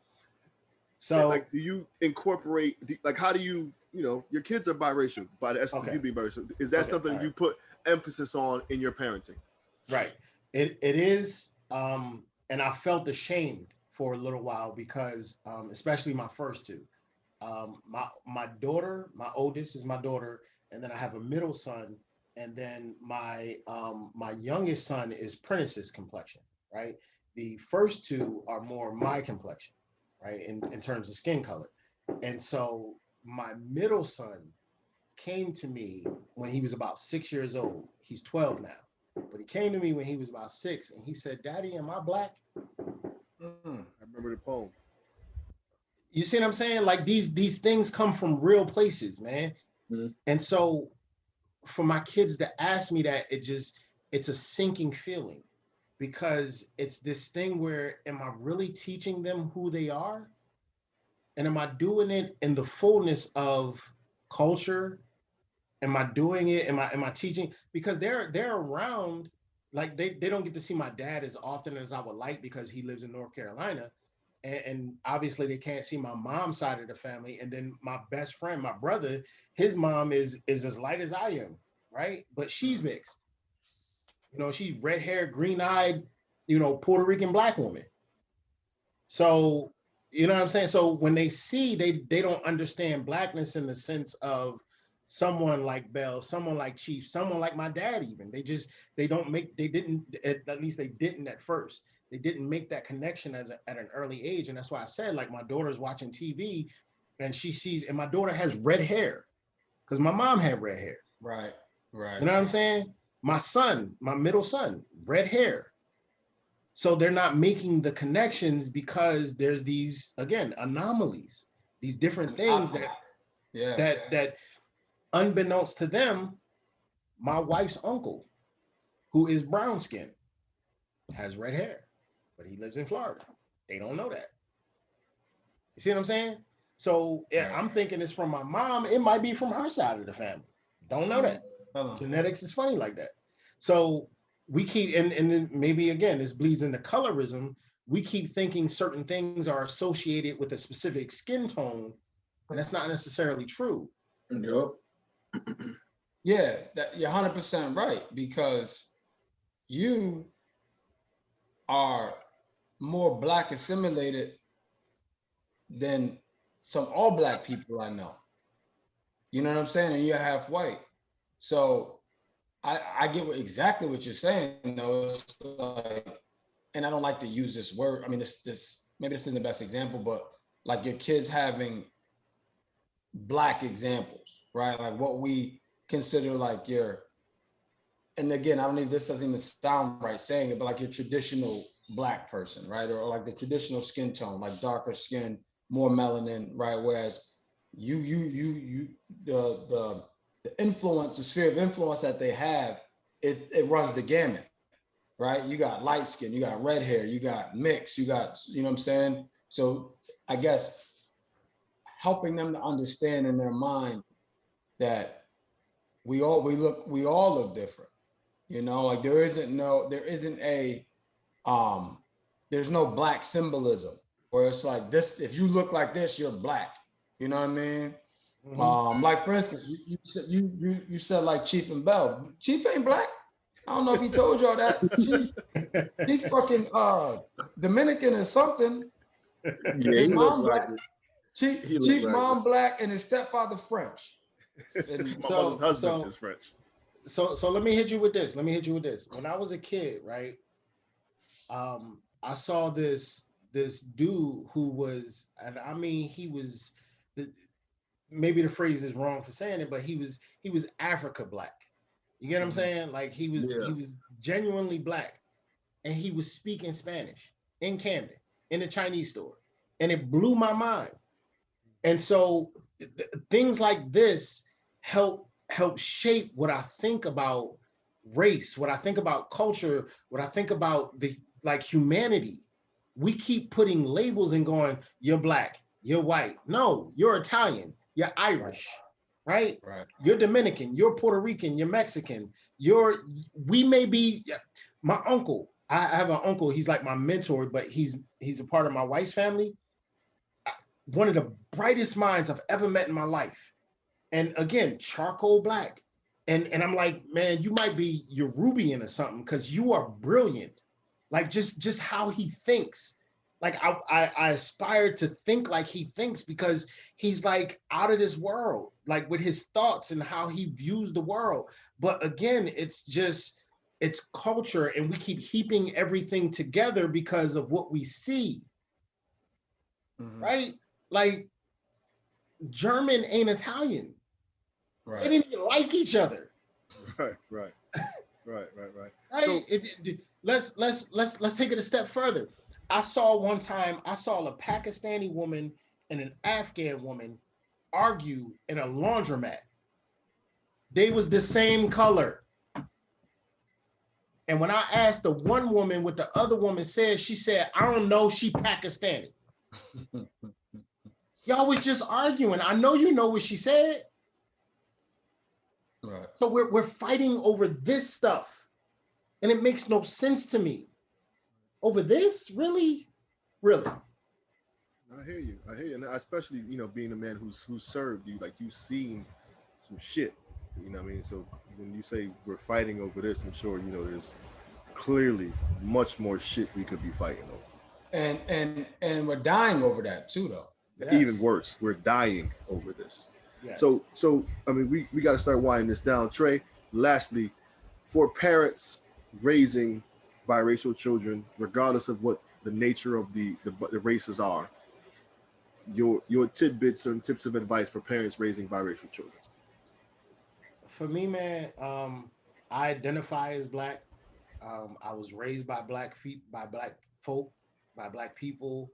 A: So like, do you incorporate? How do you? Your kids are biracial by the essence of you being biracial. Is that something you put emphasis on in your parenting?
C: Right. It is. And I felt ashamed for a little while because, especially my first two, my daughter, my oldest is my daughter, and then I have a middle son, and then my youngest son is Prentice's complexion. Right. The first two are more my complexion, right, in terms of skin color, and so. My middle son came to me when he was about 6 years old. He's 12 now, but he came to me when he was about 6, and he said, "Daddy, am I black?"
A: I remember the poem.
C: You see what I'm saying? Like these things come from real places, man. Mm-hmm. And so for my kids to ask me that, it's a sinking feeling, because it's this thing where, am I really teaching them who they are? And am I doing it in the fullness of culture? Am I doing it? Am I teaching? Because they're around, like they don't get to see my dad as often as I would like, because he lives in North Carolina. And obviously they can't see my mom's side of the family. And then my best friend, my brother, his mom is as light as I am, right? But she's mixed. She's red hair, green eyed, Puerto Rican black woman. So you know what I'm saying? So when they see, they don't understand blackness in the sense of someone like Bell, someone like Chief, someone like my dad even. They didn't, at least they didn't at first. They didn't make that connection at an early age. And that's why I said, like, my daughter's watching TV and she sees, and my daughter has red hair because my mom had red hair.
B: Right.
C: You know what I'm saying? My son, my middle son, red hair. So they're not making the connections because there's these, again, anomalies, these different things that unbeknownst to them, my wife's uncle, who is brown skin, has red hair, but he lives in Florida. They don't know that. You see what I'm saying? So I'm thinking it's from my mom. It might be from her side of the family. Don't know that. Genetics is funny like that. So we keep, and then maybe again, this bleeds into colorism. We keep thinking certain things are associated with a specific skin tone, and that's not necessarily true.
D: Yep.
B: Yeah, you're 100% right, because you are more black assimilated than some all black people I know. You know what I'm saying? And you're half white. So I get exactly what you're saying, though. It's like, and I don't like to use this word. I mean, this maybe this isn't the best example, but like your kids having black examples, right? Like what we consider like and again, I don't even, this doesn't even sound right saying it, but like your traditional Black person, right? Or like the traditional skin tone, like darker skin, more melanin, right? Whereas the influence, the sphere of influence that they have, it runs the gamut, right? You got light skin, you got red hair, you got mix, you got, you know what I'm saying? So I guess helping them to understand in their mind that we all look different, you know, like there's no Black symbolism where it's like this, if you look like this, you're Black, you know what I mean? Like for instance, you said like Chief and Bell. Chief ain't Black. I don't know if he told y'all that. Chief fucking Dominican or something.
A: Yeah,
B: His
A: he
B: mom
A: looked like
B: Black.
A: it.
B: Chief mom Black and his stepfather French.
A: My mother's husband is French.
C: So let me hit you with this. When I was a kid, right? I saw this dude who was, and I mean, he was, maybe the phrase is wrong for saying it, but he was Africa Black. You get what I'm saying? Like he was genuinely Black, and he was speaking Spanish in Camden in a Chinese store, and it blew my mind. And so things like this help shape what I think about race, what I think about culture, what I think about the like humanity. We keep putting labels and going, you're Black, you're white. No, you're Italian, you're Irish, right? You're Dominican, you're Puerto Rican, you're Mexican. We may be, my uncle. I have an uncle. He's like my mentor, but he's a part of my wife's family. One of the brightest minds I've ever met in my life. And again, charcoal Black. And I'm like, man, you might be Yorubian or something because you are brilliant. Like just how he thinks. Like I aspire to think like he thinks because he's like out of this world, like with his thoughts and how he views the world. But again, it's culture, and we keep heaping everything together because of what we see. Right? Like German ain't Italian. They didn't even like each other.
A: Right. Right.
C: So let's take it a step further. I saw a Pakistani woman and an Afghan woman argue in a laundromat. They was the same color. And when I asked the one woman what the other woman said, she said, I don't know, she Pakistani. Y'all was just arguing. I know you know what she said.
B: Right.
C: So we're fighting over this stuff. And it makes no sense to me. Over this? Really? Really?
A: I hear you. And especially, being a man who's served you, like you've seen some shit. You know what I mean? So when you say we're fighting over this, I'm sure, there's clearly much more shit we could be fighting over.
B: And we're dying over that too, though.
A: Yes. Even worse, we're dying over this. Yes. So I mean, we got to start winding this down. Tre, lastly, for parents raising biracial children, regardless of what the nature of the races are, your tidbits and tips of advice for parents raising biracial children.
C: For me, man, I identify as Black. I was raised by Black folk, by Black people.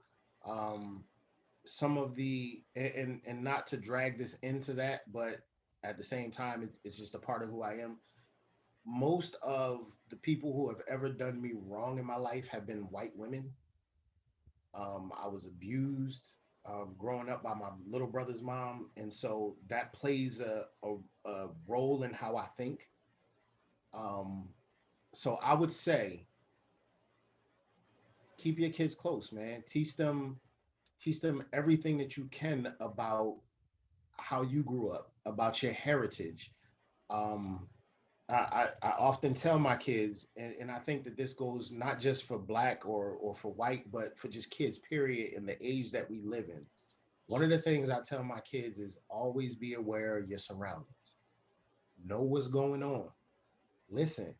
C: Some of the and not to drag this into that, but at the same time, it's just a part of who I am. Most of the people who have ever done me wrong in my life have been white women. I was abused growing up by my little brother's mom, and so that plays a role in how I think. So I would say, keep your kids close, man. Teach them everything that you can about how you grew up, about your heritage. I often tell my kids, and I think that this goes not just for Black or for white, but for just kids, period, in the age that we live in. One of the things I tell my kids is always be aware of your surroundings. Know what's going on. Listen.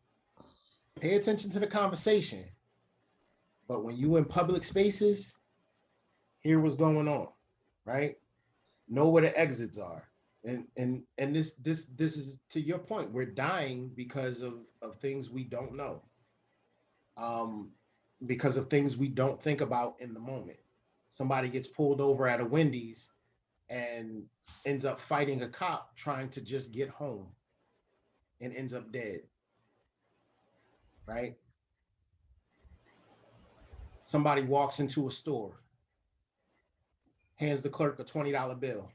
C: Pay attention to the conversation. But when you in public spaces, hear what's going on, right? Know where the exits are. And this is to your point. We're dying because of things we don't know. because of things we don't think about in the moment. Somebody gets pulled over at a Wendy's and ends up fighting a cop trying to just get home and ends up dead, right? Somebody walks into a store, hands the clerk a $20 bill,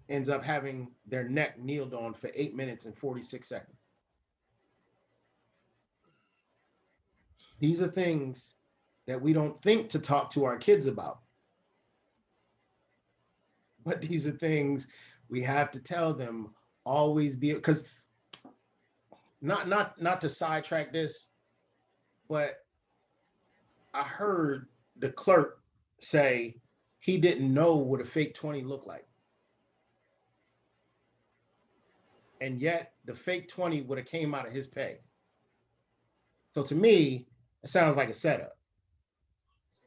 C: ends up having their neck kneeled on for 8 minutes and 46 seconds. These are things that we don't think to talk to our kids about. But these are things we have to tell them, always be, because not to sidetrack this, but I heard the clerk say he didn't know what a fake 20 looked like. And yet the fake 20 would have came out of his pay. So to me, it sounds like a setup.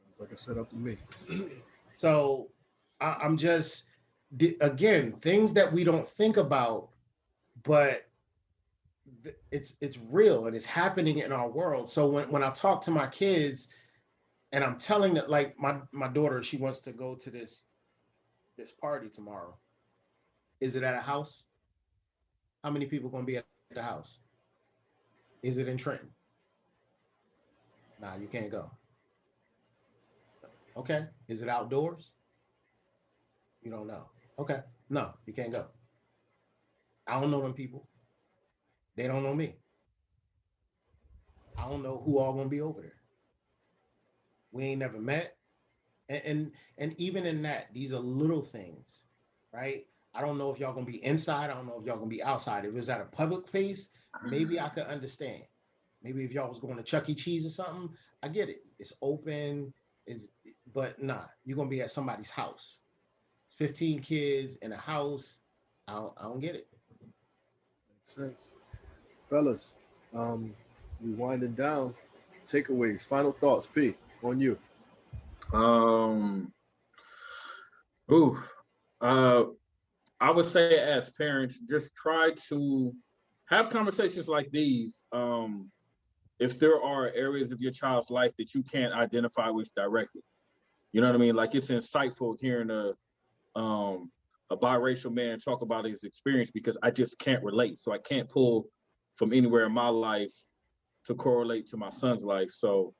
A: Sounds like a setup to me.
C: So I'm just, again, things that we don't think about, but it's real and it's happening in our world. So when I talk to my kids and I'm telling that, like my daughter, she wants to go to this party tomorrow. Is it at a house? How many people are going to be at the house? Is it in Trenton? Nah, you can't go. Okay. Is it outdoors? You don't know. Okay. No, you can't go. I don't know them people. They don't know me. I don't know who all gonna be over there. We ain't never met. And even in that, these are little things, right? I don't know if y'all gonna be inside. I don't know if y'all gonna be outside. If it was at a public place, maybe I could understand. Maybe if y'all was going to Chuck E. Cheese or something, I get it. It's open, but nah, you're gonna be at somebody's house. 15 kids in a house. I don't get it.
A: Makes sense. Fellas, we winding down. Takeaways, final thoughts, P, on you.
D: I would say as parents, just try to have conversations like these. If there are areas of your child's life that you can't identify with directly, you know what I mean? Like, it's insightful hearing a biracial man talk about his experience, because I just can't relate. So I can't pull from anywhere in my life to correlate to my son's life. So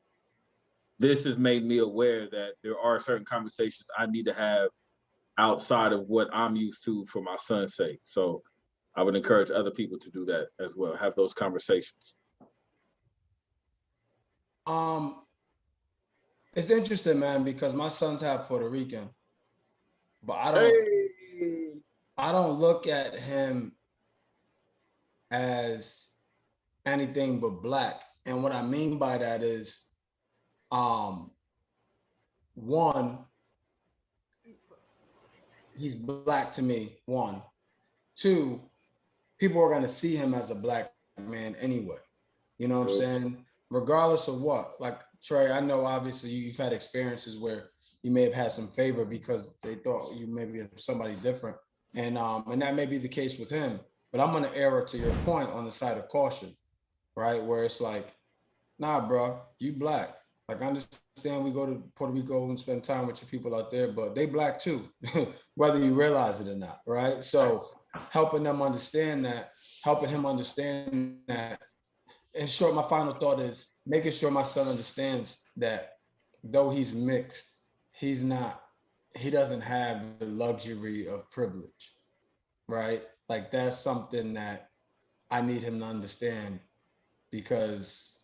D: this has made me aware that there are certain conversations I need to have outside of what I'm used to for my son's sake. So I would encourage other people to do that as well, have those conversations.
B: It's interesting, man, because my son's half Puerto Rican, but I don't look at him as anything but Black. And what I mean by that is, one, he's Black to me, one. Two, people are going to see him as a Black man anyway. You know what I'm saying? Regardless of what. Like, Trey, I know obviously you've had experiences where you may have had some favor because they thought you may be somebody different. And that may be the case with him. But I'm going to err to your point on the side of caution, right? Where it's like, nah, bro, you Black. Like, I understand we go to Puerto Rico and spend time with your people out there, but they Black too, whether you realize it or not, right? So helping him understand that, in short, my final thought is making sure my son understands that though he's mixed, he doesn't have the luxury of privilege, right? Like, that's something that I need him to understand, because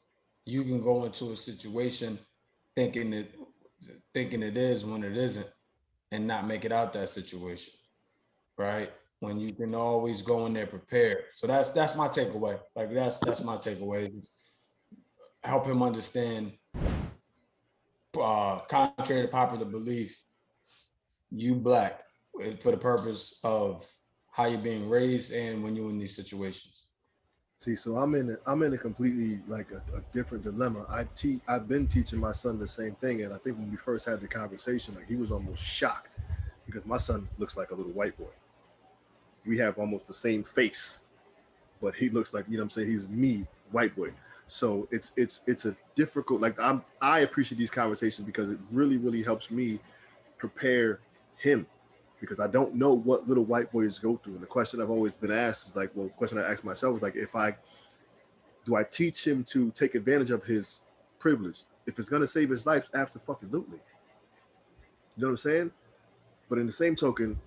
B: you can go into a situation thinking it is when it isn't, and not make it out that situation, right? When you can always go in there prepared. So that's my takeaway. Like, that's my takeaway. Just help him understand, contrary to popular belief, you Black for the purpose of how you're being raised and when you're in these situations.
A: See, so I'm in a completely, like, a different dilemma. I've been teaching my son the same thing, and I think when we first had the conversation, like, he was almost shocked because my son looks like a little white boy. We have almost the same face, but he looks like, you know what I'm saying, he's me, white boy. So it's a difficult, like I appreciate these conversations because it really helps me prepare him, because I don't know what little white boys go through. And the question I've always been asked is like, well, the question I ask myself is like, do I teach him to take advantage of his privilege? If it's gonna save his life, absolutely. You know what I'm saying? But in the same token,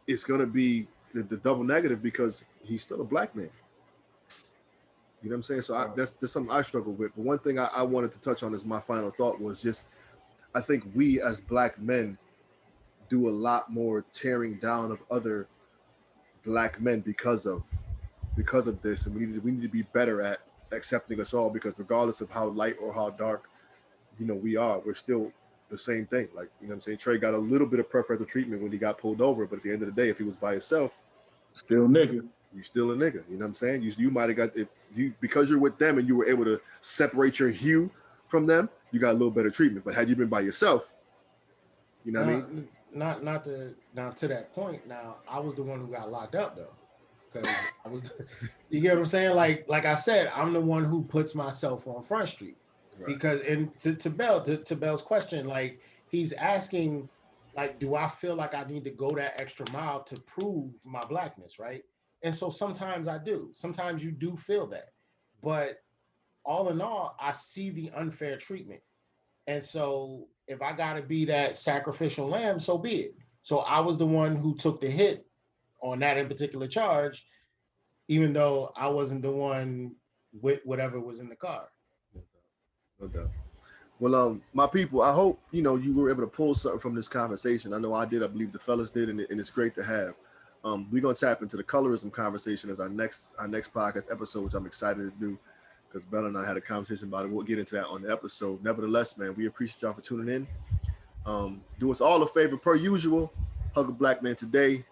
A: it's gonna be the double negative because he's still a black man. You know what I'm saying? So that's something I struggle with. But one thing I wanted to touch on as my final thought was just, I think we as black men do a lot more tearing down of other black men because of this, and we need to be better at accepting us all, because regardless of how light or how dark, you know, we're still the same thing. Like, you know what I'm saying? Trey got a little bit of preferential treatment when he got pulled over, but at the end of the day, if he was by himself,
D: still nigga.
A: You still a nigga. You know what I'm saying? You might have got, because you're with them and you were able to separate your hue from them, you got a little better treatment. But had you been by yourself, you know what I mean?
C: Not to that point. Now, I was the one who got locked up though, because I was. You get what I'm saying? Like I said, I'm the one who puts myself on Front Street, right. Because and to Bell's question, like he's asking, like, do I feel like I need to go that extra mile to prove my blackness, right? And so sometimes I do. Sometimes you do feel that, but all in all, I see the unfair treatment. And so if I got to be that sacrificial lamb, so be it. So I was the one who took the hit on that in particular charge, even though I wasn't the one with whatever was in the car.
A: No doubt. Well, my people, I hope, you know, you were able to pull something from this conversation. I know I did. I believe the fellas did, and it's great to have. We're going to tap into the colorism conversation as our next podcast episode, which I'm excited to do, because Bella and I had a conversation about it. We'll get into that on the episode. Nevertheless, man, we appreciate y'all for tuning in. Do us all a favor, per usual. Hug a black man today.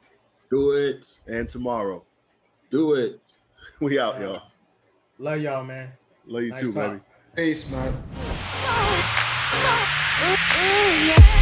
D: Do it.
A: And tomorrow.
D: Do it.
A: We out, y'all.
C: Love y'all, man.
A: Love you too, baby.
B: Peace, man.
E: Yeah.